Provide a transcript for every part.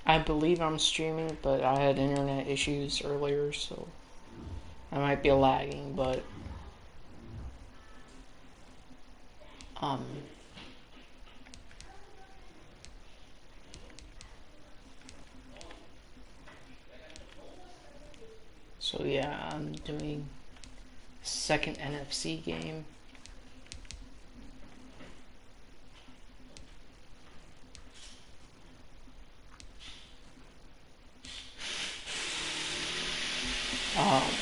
I believe I'm streaming, but I had internet issues earlier, so I might be lagging, but um so yeah, I'm doing second NFC game.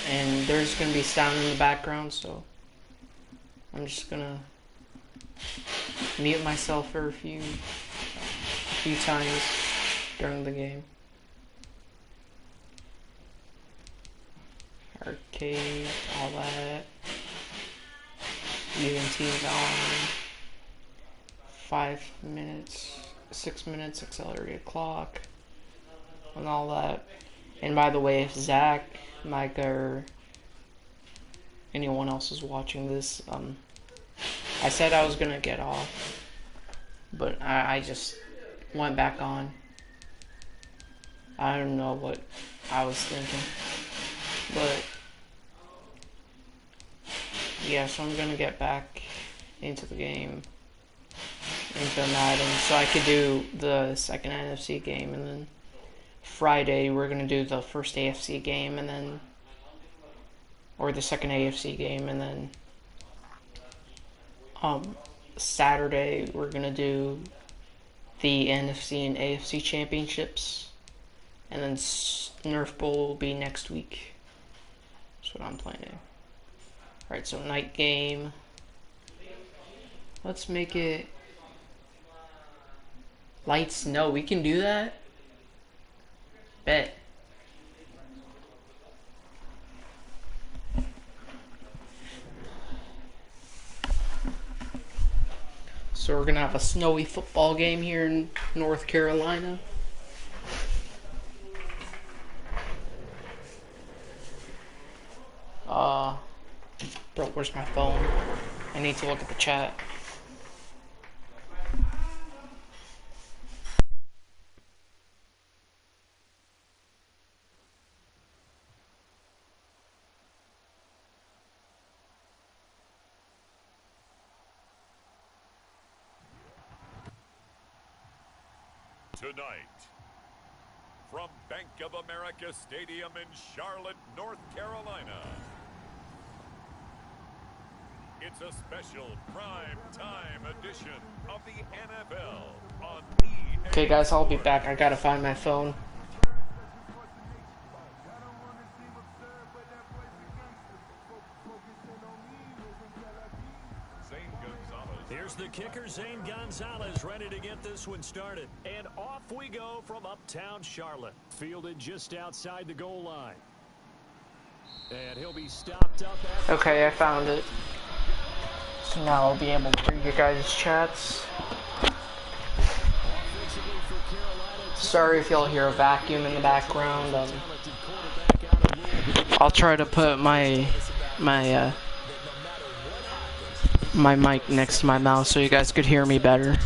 And there's gonna be sound in the background, so I'm just gonna mute myself for a few times during the game. Arcade, all that. Leaving teams on. 5 minutes, 6 minutes, accelerated clock, and all that. And by the way, if Zach, Micah, or anyone else is watching this, I said I was gonna get off, but I just went back on. I don't know what I was thinking, but yeah, so I'm gonna get back into the game, into Madden, so I could do the second NFC game, and then Friday we're gonna do the first AFC game, and then, or the second AFC game, and then Saturday we're gonna do the NFC and AFC championships, and then Nerf Bowl will be next week. That's what I'm planning. Alright, so night game. Let's make it light snow. We can do that? Bet. So we're gonna have a snowy football game here in North Carolina. Bro, where's my phone? I need to look at the chat. Tonight, from Bank of America Stadium in Charlotte, North Carolina, it's a special prime time edition of the NFL on EA. Okay, guys, I'll be back. I gotta find my phone. Here's the kicker, Zane Gonzalez, ready to get this one started. And off we go from uptown Charlotte. Fielded just outside the goal line. And he'll be stopped up. Okay, I found it. So now I'll be able to read your guys' chats. Sorry if y'all hear a vacuum in the background. I'll try to put my mic next to my mouth so you guys could hear me better.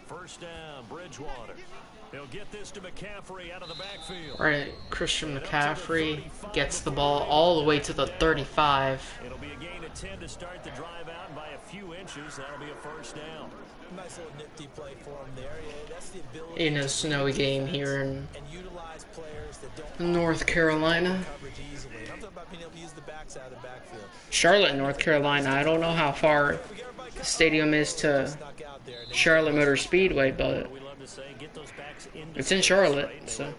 First down, Bridgewater. He'll get this to McCaffrey out of the backfield. Right, Christian McCaffrey gets the ball all the way to the 35. It'll be a gain of 10 to start the drive out, and by a few inches, that'll be a first down. Nice little nifty play for him there. Yeah, that's the ability In a snowy game here in North Carolina. Charlotte, North Carolina. I don't know how far the stadium is to Charlotte Motor Speedway, but it's in Charlotte, so.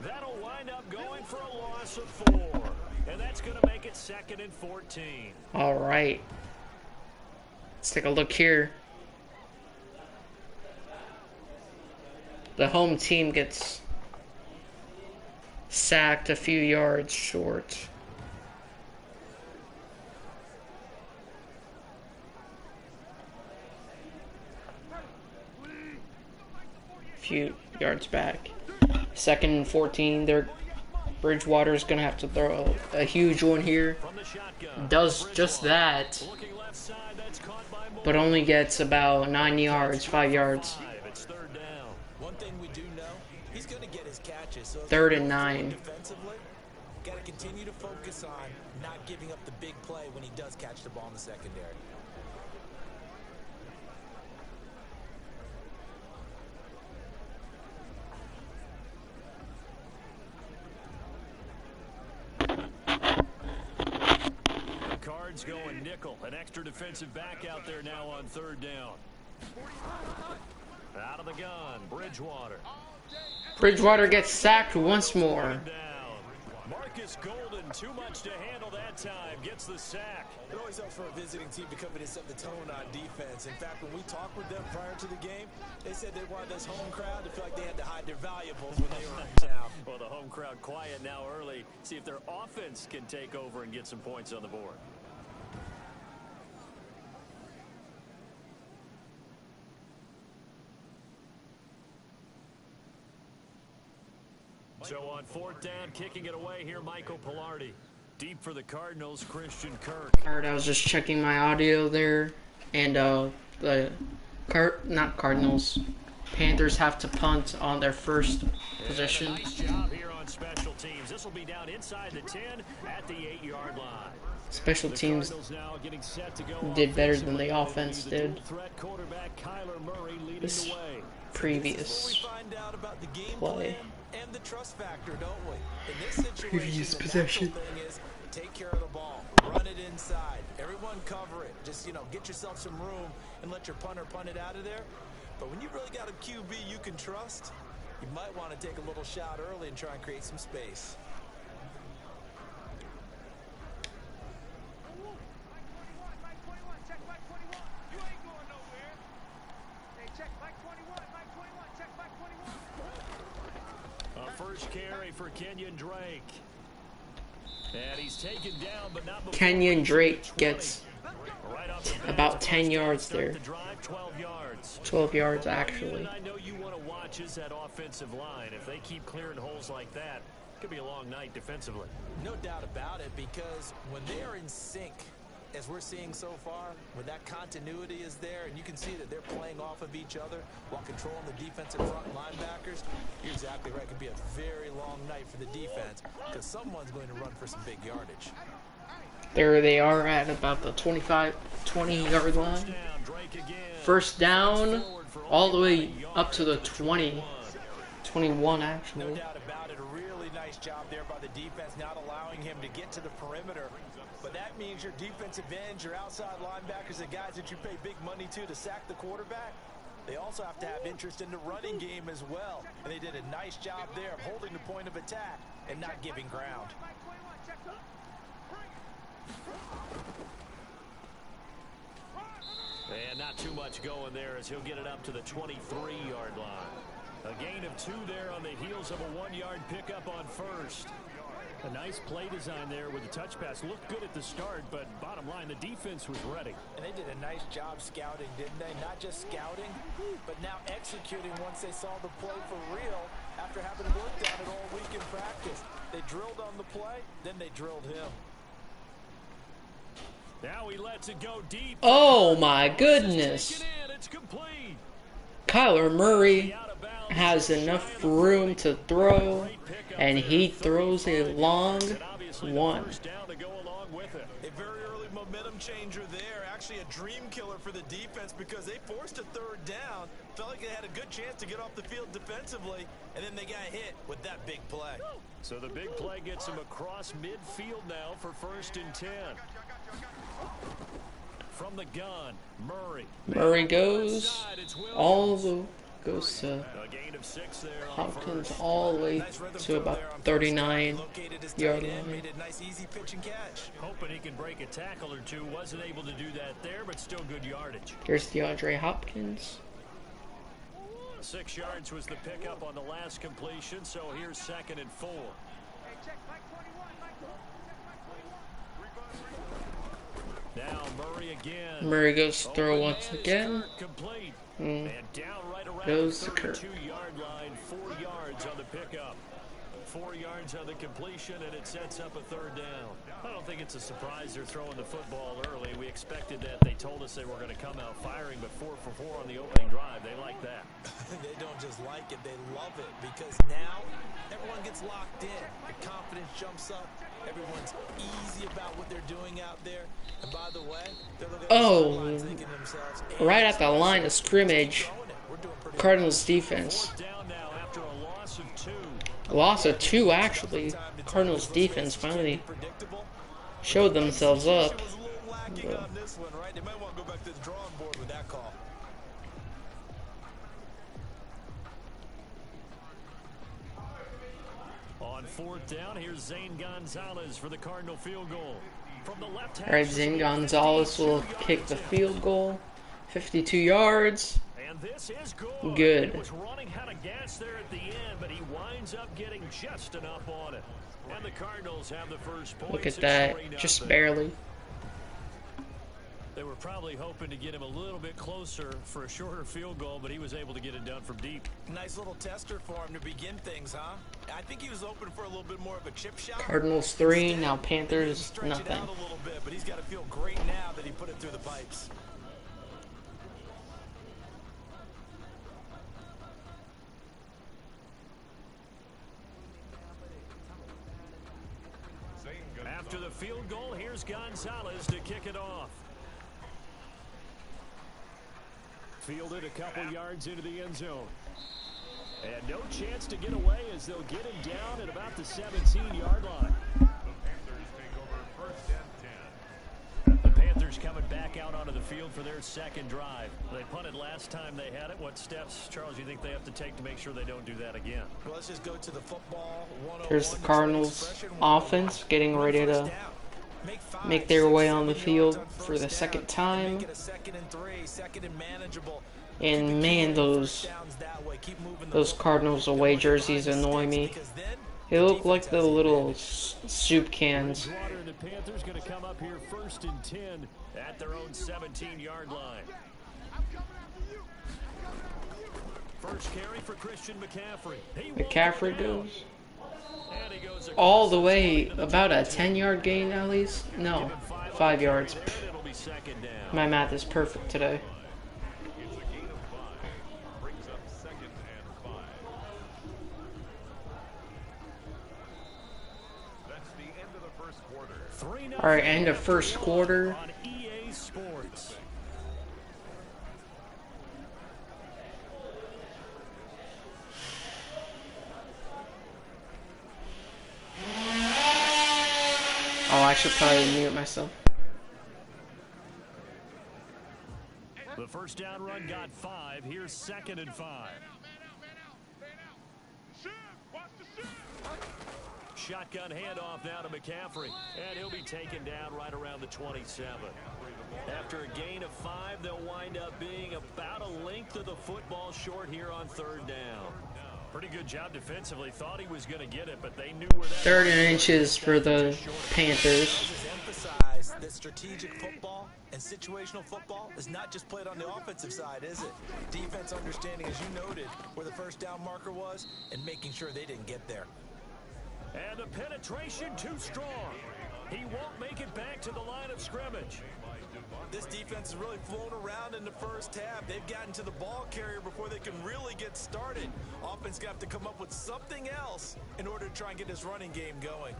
That'll wind up going for a loss of 4, and that's going to make it 2nd and 14. All right. Let's take a look here. The home team gets sacked a few yards short. Few yards back. 2nd and 14. Bridgewater's gonna have to throw a huge one here. Does just that, but only gets about 9 yards, 5 yards. One thing we do know, he's going to get his catches. So 3rd and 9. Defensively, got to continue to focus on not giving up the big play when he does catch the ball in the secondary. Cards going nickel. An extra defensive back out there now on 3rd down. Out of the gun, Bridgewater. Bridgewater gets sacked once more. Marcus Golden, too much to handle that time, gets the sack. It always helps for a visiting team to come in and set the tone on defense. In fact, when we talked with them prior to the game, they said they wanted this home crowd to feel like they had to hide their valuables when they were in town. Well, the home crowd quiet now early. See if their offense can take over and get some points on the board. So on 4th down, kicking it away here, Michael Pilardi. Deep for the Cardinals, Christian Kirk. I was just checking my audio there, and not Cardinals. Panthers have to punt on their first possession. Nice job here on special teams. This will be down inside the 10 at the 8-yard line. Special teams did better than the offense did this previous play. And the trust factor, don't we? In this situation, Previous the possession. natural thing is take care of the ball, run it inside, everyone cover it. Just, get yourself some room and let your punter punt it out of there. But when you really got a QB you can trust, you might want to take a little shot early and try and create some space. First carry for Kenyon Drake. And he's taken down, but not before. Kenyon Drake gets Right off the bat, about 10 yards there. the drive, 12 yards. 12 yards, Well, actually. I know you want to watch is that offensive line. If they keep clearing holes like that, it could be a long night defensively. No doubt about it, because when they are in sync, as we're seeing so far, when that continuity is there and you can see that they're playing off of each other while controlling the defensive front linebackers, you're exactly right. It could be a very long night for the defense because someone's going to run for some big yardage. There they are at about the 20-yard line. First down, all the way up to the 20. 21, actually. No doubt about it. A really nice job there by the defense, not allowing him to get to the perimeter. But that means your defensive ends, your outside linebackers, the guys that you pay big money to sack the quarterback, they also have to have interest in the running game as well. And they did a nice job there of holding the point of attack and not giving ground. And not too much going there as he'll get it up to the 23-yard line. A gain of 2 there on the heels of a 1-yard pickup on first. A nice play design there with the touch pass. Looked good at the start, but bottom line, the defense was ready. And they did a nice job scouting, didn't they? Not just scouting, but now executing once they saw the play for real after having worked on it all week in practice. They drilled on the play, then they drilled him. Now he lets it go deep. Oh my goodness. It's complete. Kyler Murray has enough room to throw, and he throws a long one. A very early momentum changer there. Actually a dream killer for the defense because they forced a 3rd down. Felt like they had a good chance to get off the field defensively, and then they got hit with that big play. So the big play gets him across midfield now for 1st and 10. From the gun, Murray. Murray goes goes to Hopkins all the way to about 39-yard line. Hoping he can break a tackle or two. Wasn't able to do that there, but still good yardage. Here's DeAndre Hopkins. 6 yards was the pickup on the last completion, so here's 2nd and 4. Now Murray again. Murray goes to throw Open once man is again. Kirk, complete. Mm. And down right around Goes the to Kirk. 32-yard line, 4 yards on the pickup. 4 yards on the completion, and it sets up a third down. I don't think it's a surprise they're throwing the football early. We expected that. They told us they were going to come out firing, but 4 for 4 on the opening drive. They like that. They don't just like it, they love it, because now everyone gets locked in. The confidence jumps up. Everyone's easy about what they're doing out there. And by the way, they're looking at the sidelines thinking to themselves, Right at the line of scrimmage, Cardinals defense. Fourth down now after a loss of 2. A loss of 2, actually. Cardinals defense finally showed themselves up. It was a little lacking on this one, right? They might want to go back to the drawing board with that call. On 4th down, here's Zane Gonzalez for the Cardinal field goal. From the left Alright, Zane Gonzalez will kick the field goal. 52 yards. And this is good. Good. He was running out of gas there at the end, but he winds up getting just enough on it. And the Cardinals have the first point. Look at that. Just barely. They were probably hoping to get him a little bit closer for a shorter field goal, but he was able to get it done from deep. Nice little tester for him to begin things, huh? I think he was open for a little bit more of a chip shot. Cardinals 3, now Panthers Stretch it nothing. out a little bit, but he's got to feel great now that he put it through the pipes. After the field goal, here's Gonzalez to kick it off. Fielded a couple yards into the end zone. And no chance to get away as they'll get him down at about the 17-yard line. The Panthers take over 1st and 10. The Panthers coming back out onto the field for their second drive. They punted last time they had it. What steps, Charles, you think they have to take to make sure they don't do that again? Well, let's just go to the football. Here's the Cardinals offense getting ready to make their way on the field for the second time. And man, those Cardinals away jerseys annoy me. They look like the little soup cans. The Panthers going to come up here 1st and 10 at their own 17-yard line. First carry for Christian McCaffrey. McCaffrey goes all the way, about a 10-yard gain at least. No, 5 yards. My math is perfect today. It's a gain of 5. Brings up 2nd and 5. That's the end of the first quarter. Alright, end of first quarter. On EA Sports. Oh, I should probably mute myself. The first down run got 5. Here's 2nd and 5. Shotgun handoff now to McCaffrey. And he'll be taken down right around the 27. After a gain of 5, they'll wind up being about a length of the football short here on 3rd down. Pretty good job defensively. Thought he was going to get it, but they knew where that 3rd and inches for the Panthers. Emphasize that strategic football and situational football is not just played on the offensive side, is it? Defense understanding, as you noted, where the first down marker was and making sure they didn't get there. And the penetration too strong. He won't make it back to the line of scrimmage. This defense has really flown around in the first half. They've gotten to the ball carrier before they can really get started. Offense got to come up with something else in order to try and get this running game going.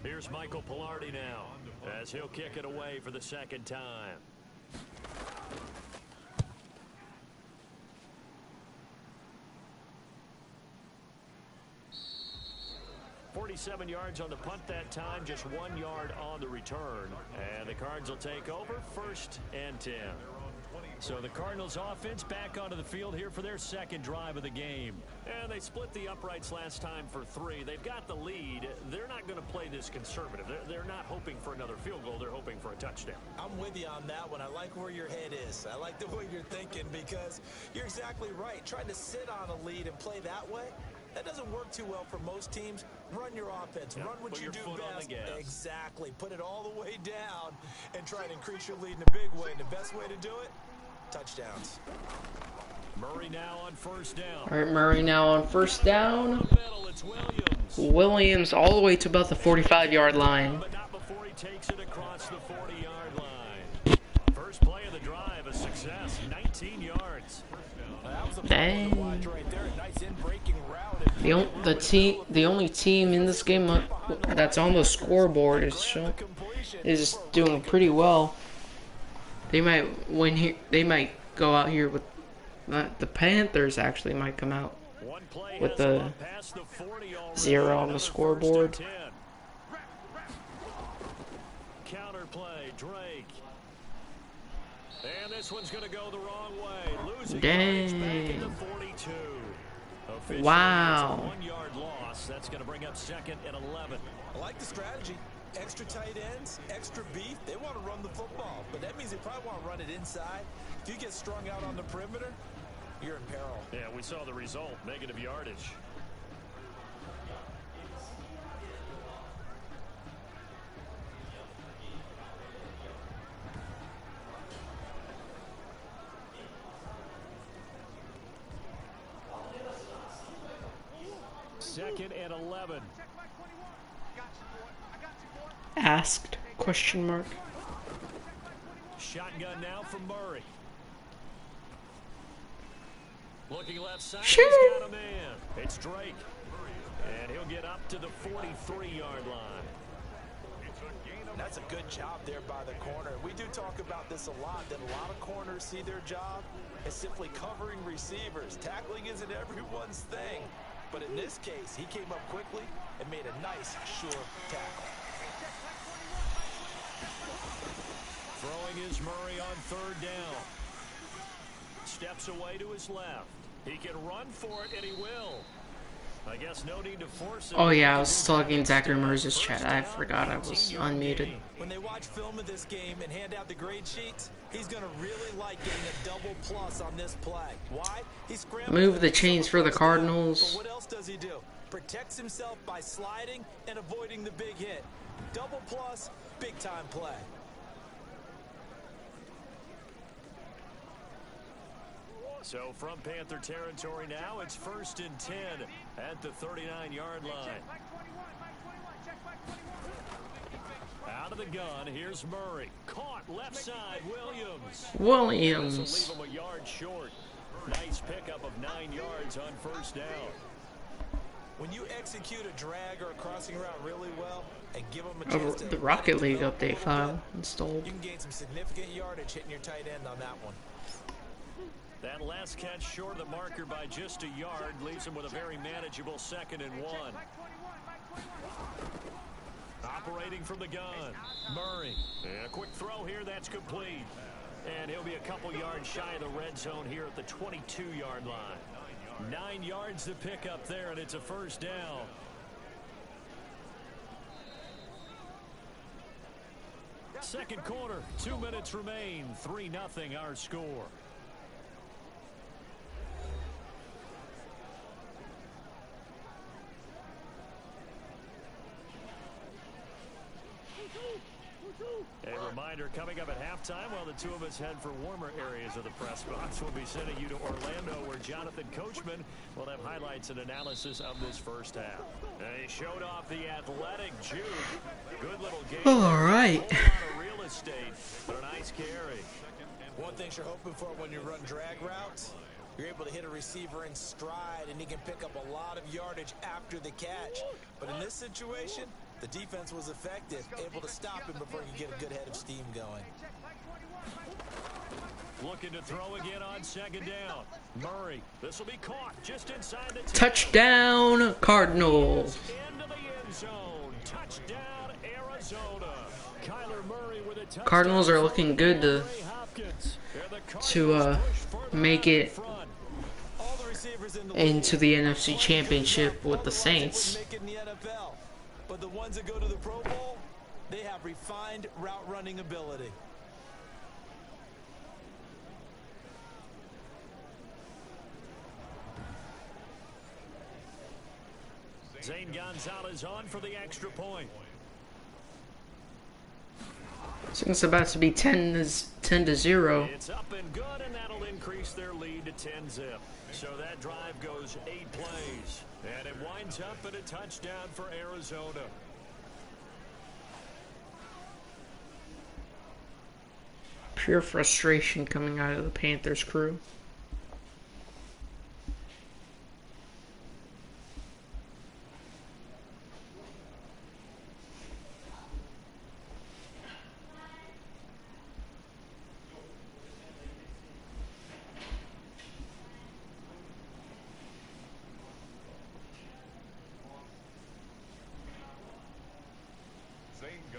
Here's Michael Pilardi now, as he'll kick it away for the second time. .47 yards on the punt that time, just 1 yard on the return. And the Cards will take over 1st and 10. So the Cardinals offense back onto the field here for their second drive of the game. And they split the uprights last time for 3. They've got the lead. They're not going to play is conservative. They're not hoping for another field goal. They're hoping for a touchdown. I'm with you on that one. I like where your head is. I like the way you're thinking because you're exactly right. Trying to sit on a lead and play that way, that doesn't work too well for most teams. Run your offense. Run what you do best. Exactly. Put it all the way down and try to increase your lead in a big way. And the best way to do it, touchdowns. Murray now on first down. All right, Murray now on first down. Williams all the way to about the 45-yard line. But not before he takes it across the 40-yard line. First play of the drive, a success, 19 yards. Dang. The only team in this game that's on the scoreboard is doing pretty well. They might win here. They might go out here with the Panthers. Actually, might come out with the 0 on the scoreboard. Counter play, Drake. And this one's going to go the wrong way. Losing yards back at the 42. Officially, wow. It's a 1-yard loss. That's going to bring up 2nd and 11. I like the strategy. Extra tight ends, extra beef. They want to run the football, but that means they probably want to run it inside. If you get strung out on the perimeter, you're in peril. Yeah, we saw the result, negative yardage. Second and 11. Asked, question mark. Shotgun now from Murray. Looking left side, Shoot. he's got a man. It's Drake. And he'll get up to the 43-yard line. That's a good job there by the corner. We do talk about this a lot, that a lot of corners see their job as simply covering receivers. Tackling isn't everyone's thing. But in this case, he came up quickly and made a nice, sure tackle. Throwing is Murray on third down. Steps away to his left. He can run for it, and he will. I guess no need to force it. Oh yeah, I was talking Zachary Mers' chat. I forgot I was unmuted. When they watch film of this game and hand out the grade sheets, he's going to really like getting a double plus on this play. Why? He's scrambling. Move the chains for the Cardinals. But what else does he do? Protects himself by sliding and avoiding the big hit. Double plus, big time play. So from Panther territory now, it's 1st and 10 at the 39-yard line. Out of the gun, here's Murray. Caught left side, Williams. Williams. Leave him a yard short. Nice pickup of 9 yards on first down. When you execute a drag or a crossing route really well and give them a chance to The Rocket League update file installed. you can gain some significant yardage hitting your tight end on that one. That last catch short of the marker by just a yard leaves him with a very manageable 2nd and 1. Operating from the gun, Murray. A quick throw here, that's complete. And he'll be a couple yards shy of the red zone here at the 22-yard line. 9 yards to pick up there, and it's a first down. Second quarter, 2 minutes remain. 3-0 our score. A reminder, coming up at halftime, while the two of us head for warmer areas of the press box, we'll be sending you to Orlando, where Jonathan Coachman will have highlights and analysis of this first half. He showed off the athletic juke. Good little game. All right. A whole lot of real estate, but a nice carry. One thing you're hoping for when you run drag routes, you're able to hit a receiver in stride, and he can pick up a lot of yardage after the catch. But in this situation, the defense was effective, able to stop him before he could get a good head of steam going. Looking to throw again on second down. Murray, this will be caught just inside the 10. Touchdown, Cardinals. Into the end zone. Touchdown, Arizona. Kyler Murray with a touchdown. Cardinals are looking good to make it into the NFC Championship with the Saints. But the ones that go to the Pro Bowl, they have refined route running ability. Zane Gonzalez on for the extra point. So it's about to be 10 to 0. It's up and good, and that'll increase their lead to 10-zip. So that drive goes 8 plays, and it winds up at a touchdown for Arizona. Pure frustration coming out of the Panthers crew.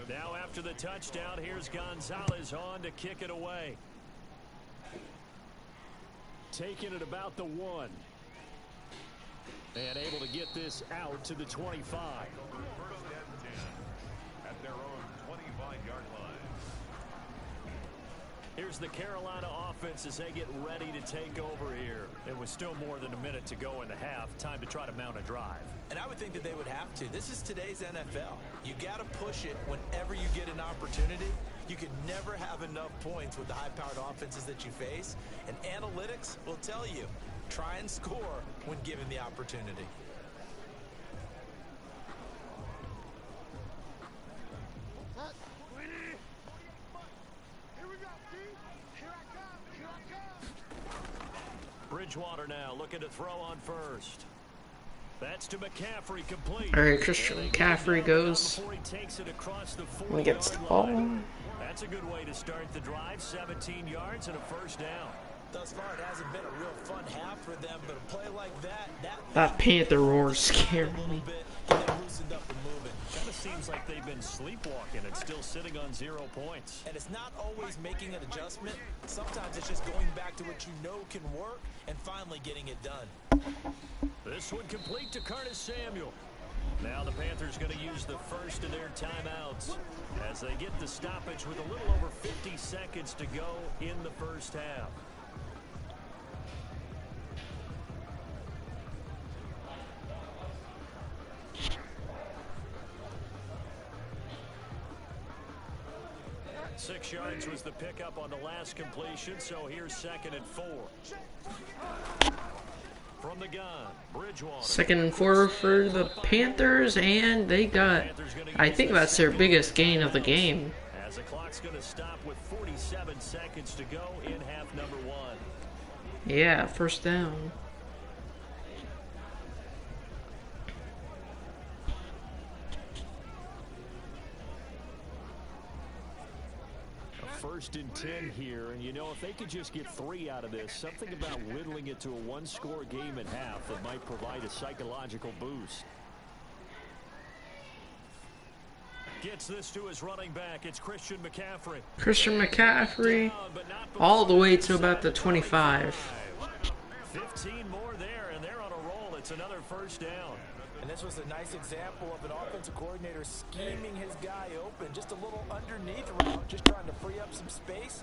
Now after the touchdown, here's Gonzalez on to kick it away. Taking it about the 1. And able to get this out to the 25. First and 10 at their own 25-yard line. Here's the Carolina offense as they get ready to take over here. It was still more than a minute to go in the half. Time to try to mount a drive. And I would think that they would have to. This is today's NFL. You got to push it whenever you get an opportunity. You can never have enough points with the high-powered offenses that you face. And analytics will tell you, try and score when given the opportunity. Bridgewater now looking to throw on first. That's to McCaffrey, complete. All right, Christian McCaffrey goes and gets the ball. That's a good way to start the drive. 17 yards and a first down. Thus far, it hasn't been a real fun half for them, but a play like that Panther roar scared me. Loosened up and moving. Kind of seems like they've been sleepwalking and still sitting on 0 points. And it's not always making an adjustment. Sometimes it's just going back to what you know can work and finally getting it done. This one complete to Curtis Samuel. Now the Panthers going to use the first of their timeouts as they get the stoppage with a little over 50 seconds to go in the first half. Six yards was the pickup on the last completion, so here's 2nd and 4. From the gun, Bridgewater. 2nd and 4 for the Panthers, and they got, I think that's their biggest gain of the game. As the clock's going to stop with 47 seconds to go in half number 1. Yeah, first down. First and 10 here, and you know, if they could just get 3 out of this, something about whittling it to a one-score game at half that might provide a psychological boost. Gets this to his running back. It's Christian McCaffrey. Christian McCaffrey all the way to about the 25. 15 more there, and they're on a roll. It's another first down. And this was a nice example of an offensive coordinator scheming his guy open. Just a little underneath route, just trying to free up some space,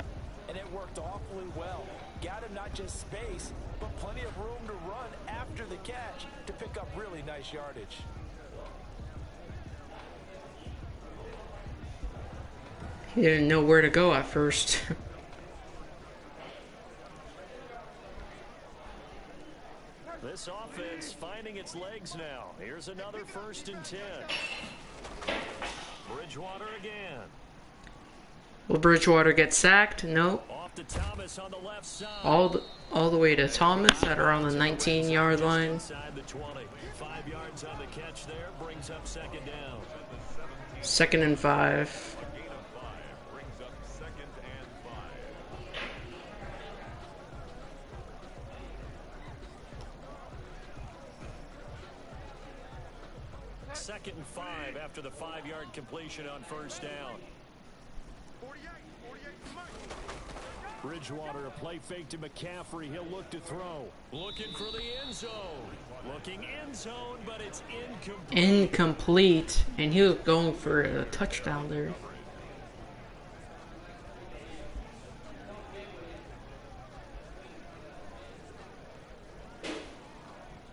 and it worked awfully well. Got him not just space, but plenty of room to run after the catch to pick up really nice yardage. He didn't know where to go at first. This offense finding its legs now. Here's another 1st and 10. Bridgewater again. Will Bridgewater get sacked? Nope. Off to Thomas on the left side. All the way to Thomas at around the 19-yard line. Inside the 20. 5 yards on the catch there brings up 2nd down. 2nd and 5. Brings up 2nd and 5. 2nd and 5 after the 5-yard completion on first down. Bridgewater, a play fake to McCaffrey. He'll look to throw. Looking for the end zone. Looking end zone, but it's incomplete. Incomplete. And he was going for a touchdown there.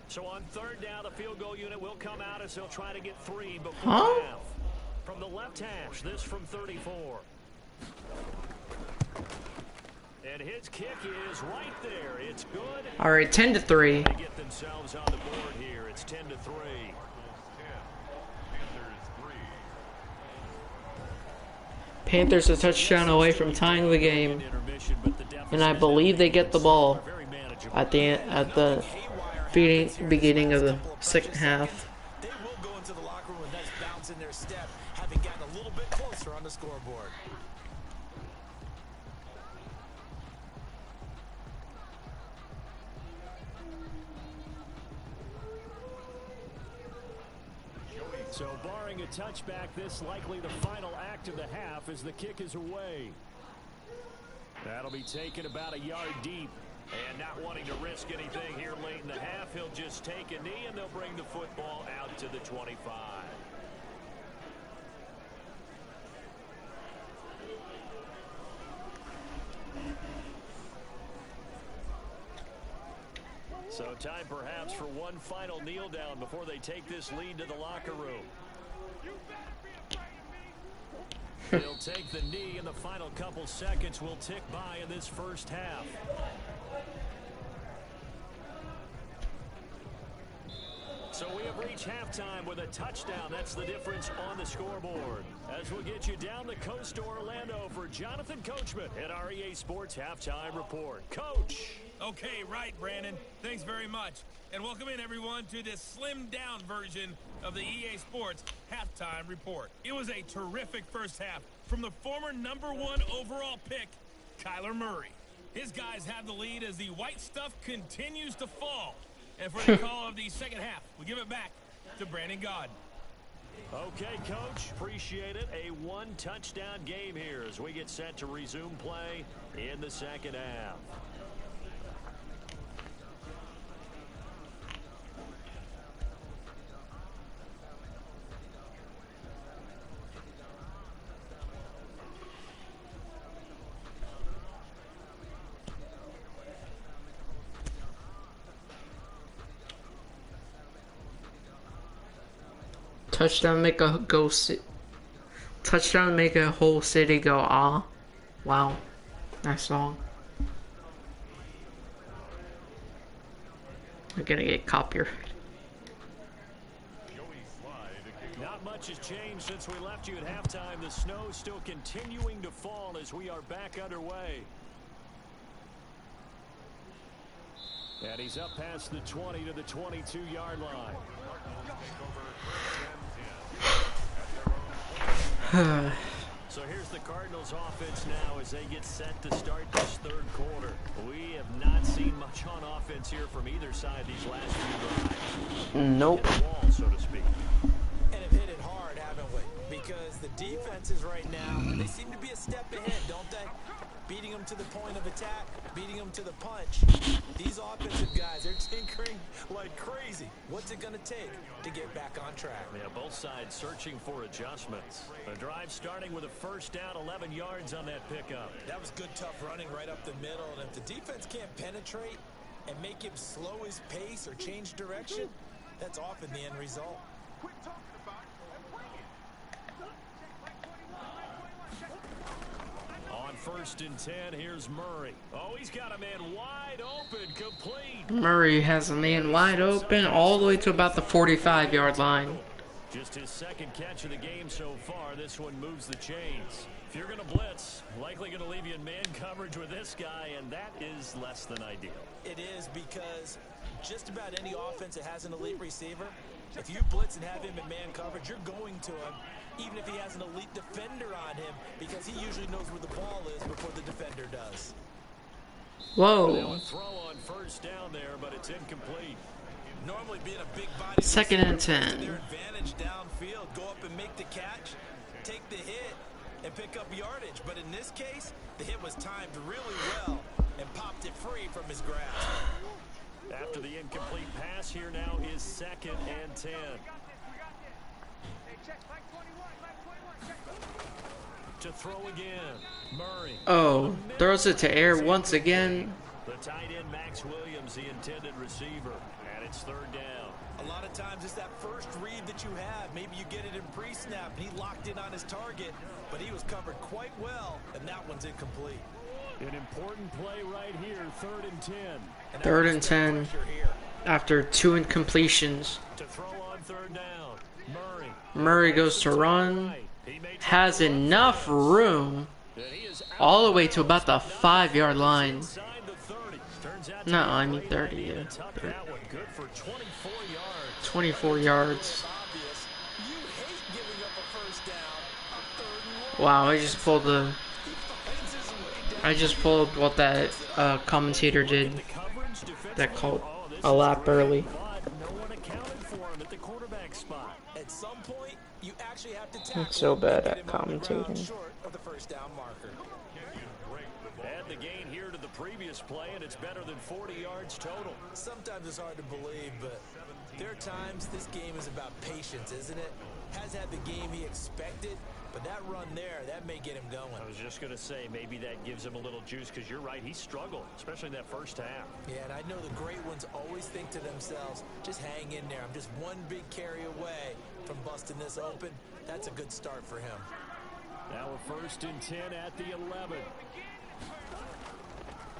So on third down, the field goal unit will come out as they'll try to get 3 before half. From the left hash, this from 34. And his kick is right there. It's good. All right, 10-3. They get themselves on the board here. It's 10-3. Panthers a touchdown away from tying the game, and I believe they get the ball at the beginning of the second half. They will go into the locker room with a nice bounce in their step, having gotten a little bit closer on the scoreboard. So barring a touchback, this likely the final act of the half as the kick is away. That'll be taken about a yard deep. And not wanting to risk anything here late in the half, he'll just take a knee and they'll bring the football out to the 25. So time perhaps for one final kneel down before they take this lead to the locker room. He'll take the knee, and the final couple seconds will tick by in this first half. So we have reached halftime with a touchdown. That's the difference on the scoreboard. As we'll get you down the coast to Orlando for Jonathan Coachman at our EA Sports Halftime Report. Coach. Okay, right, Brandon. Thanks very much. And welcome in, everyone, to this slimmed-down version of the EA Sports Halftime Report. It was a terrific first half from the former #1 overall pick, Kyler Murray. His guys have the lead as the white stuff continues to fall. And for the call of the second half, we give it back to Brandon Gaudin. Okay, Coach. Appreciate it. A one-touchdown game here as we get set to resume play in the second half. Touchdown make a touchdown make a whole city go ah. Wow. Nice song. We're gonna get copyrighted. Not much has changed since we left you at halftime. The snow still continuing to fall as we are back underway. And he's up past the 20 to the 22-yard line. So here's the Cardinals offense now as they get set to start this third quarter. We have not seen much on offense here from either side these last few drives. Nope. Hit the wall, so to speak. And have hit it hard, haven't we? Because the defenses right now, they seem to be a step ahead, don't they? Beating them to the point of attack, beating them to the punch. These offensive guys, they're tinkering like crazy. What's it going to take to get back on track? Yeah, both sides searching for adjustments. A drive starting with a first down, 11 yards on that pickup. That was good, tough running right up the middle. And if the defense can't penetrate and make him slow his pace or change direction, that's often the end result. On 1st and 10, here's Murray. Oh, he's got a man wide open, complete. Murray has a man wide open all the way to about the 45-yard line. Just his second catch of the game so far. This one moves the chains. If you're going to blitz, likely going to leave you in man coverage with this guy, and that is less than ideal. It is, because just about any offense that has an elite receiver, if you blitz and have him in man coverage, you're going to him, even if he has an elite defender on him, because he usually knows where the ball is before the defender does. Whoa. Now a throw on first down there, but it's incomplete. Normally being a big body, 2nd and 10. their advantage downfield, go up and make the catch, take the hit, and pick up yardage. But in this case, the hit was timed really well and popped it free from his grasp. After the incomplete pass, here now is 2nd and 10. To throw again, Murray. Oh, throws it to air once again. The tight end, Max Williams, the intended receiver, and it's 3rd down. A lot of times it's that first read that you have. Maybe you get it in pre-snap. He locked in on his target, but he was covered quite well, and that one's incomplete. An important play right here, 3rd and 10. 3rd and 10 after 2 incompletions. To throw on 3rd down, Murray. Murray goes to run. Has enough room all the way to about the 5-yard line. No, I mean 30. Yeah. 24 yards. Wow, I just pulled what that commentator did. That called a lap early. At some point, you actually have to I'm so bad at commentating. short of the first down marker. Add the gain here to the previous play, and it's better than 40 yards total. Sometimes it's hard to believe, but there are times this game is about patience, isn't it? Has had the game he expected, but that run there, that may get him going. I was just going to say, maybe that gives him a little juice, because you're right, he struggled, especially in that first half. Yeah, and I know the great ones always think to themselves, just hang in there. I'm just one big carry away from busting this open. That's a good start for him. Now a 1st and 10 at the 11.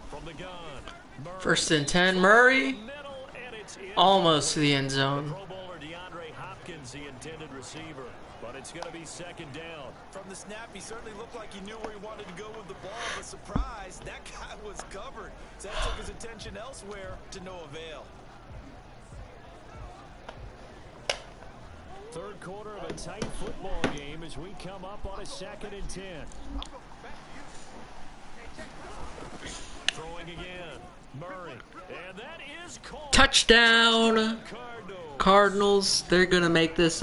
From the gun, Murray. 1st and 10, Murray. Almost to the end zone. Pro Bowler DeAndre Hopkins, the intended receiver, but it's going to be 2nd down. From the snap, he certainly looked like he knew where he wanted to go with the ball, but surprise, that guy was covered. So that took his attention elsewhere to no avail. 3rd quarter of a tight football game as we come up on a 2nd and 10. Throwing again, Murray, and that is called. Touchdown! Cardinals. They're gonna make this